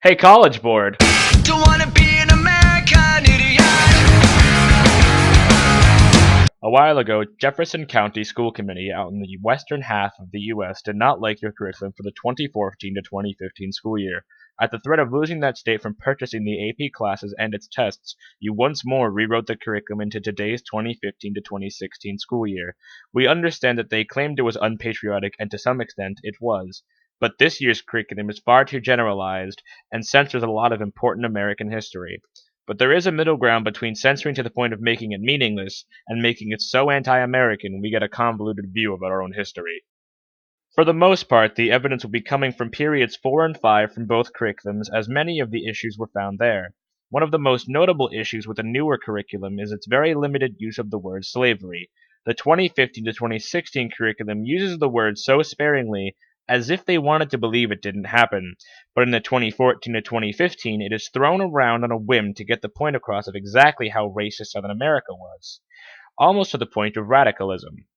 Hey, College Board! Don't wanna be an American idiot. A while ago, Jefferson County School Committee out in the western half of the U.S. did not like your curriculum for the 2014 to 2015 school year. At the threat of losing that state from purchasing the AP classes and its tests, you once more rewrote the curriculum into today's 2015 to 2016 school year. We understand that they claimed it was unpatriotic, and to some extent, it was. But this year's curriculum is far too generalized and censors a lot of important American history. But there is a middle ground between censoring to the point of making it meaningless and making it so anti-American we get a convoluted view of our own history. For the most part, the evidence will be coming from periods 4 and 5 from both curriculums, as many of the issues were found there. One of the most notable issues with the newer curriculum is its very limited use of the word slavery. The 2015 to 2016 curriculum uses the word so sparingly as if they wanted to believe it didn't happen, but in the 2014 to 2015 it is thrown around on a whim to get the point across of exactly how racist Southern America was, almost to the point of radicalism.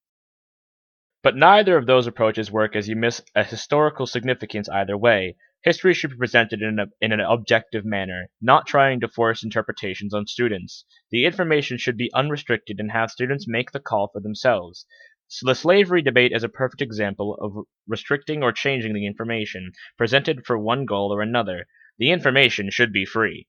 But neither of those approaches work, as you miss a historical significance either way. History should be presented in an objective manner, not trying to force interpretations on students. The information should be unrestricted and have students make the call for themselves. So the slavery debate is a perfect example of restricting or changing the information, presented for one goal or another. The information should be free.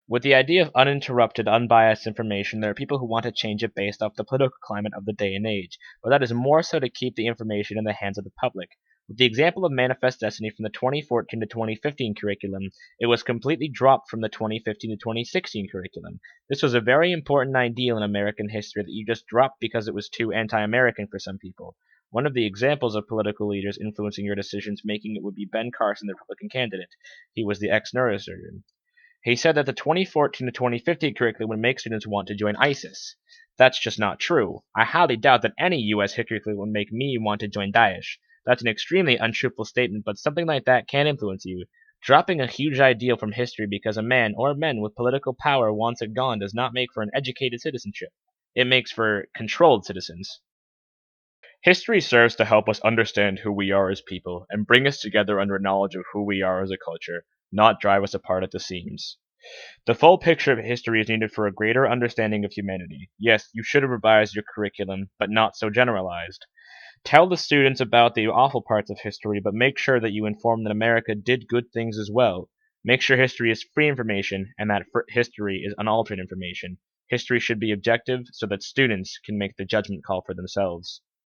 With the idea of uninterrupted, unbiased information, there are people who want to change it based off the political climate of the day and age, but that is more so to keep the information in the hands of the public. With the example of Manifest Destiny from the 2014 to 2015 curriculum, it was completely dropped from the 2015 to 2016 curriculum. This was a very important ideal in American history that you just dropped because it was too anti-American for some people. One of the examples of political leaders influencing your decisions making it would be Ben Carson, the Republican candidate. He was the ex-neurosurgeon. He said that the 2014 to 2015 curriculum would make students want to join ISIS. That's just not true. I highly doubt that any US history curriculum would make me want to join Daesh. That's an extremely untruthful statement, but something like that can influence you. Dropping a huge ideal from history because a man or men with political power wants it gone does not make for an educated citizenship. It makes for controlled citizens. History serves to help us understand who we are as people and bring us together under knowledge of who we are as a culture, not drive us apart at the seams. The full picture of history is needed for a greater understanding of humanity. Yes, you should have revised your curriculum, but not so generalized. Tell the students about the awful parts of history, but make sure that you inform that America did good things as well. Make sure history is free information and that history is unaltered information. History should be objective so that students can make the judgment call for themselves.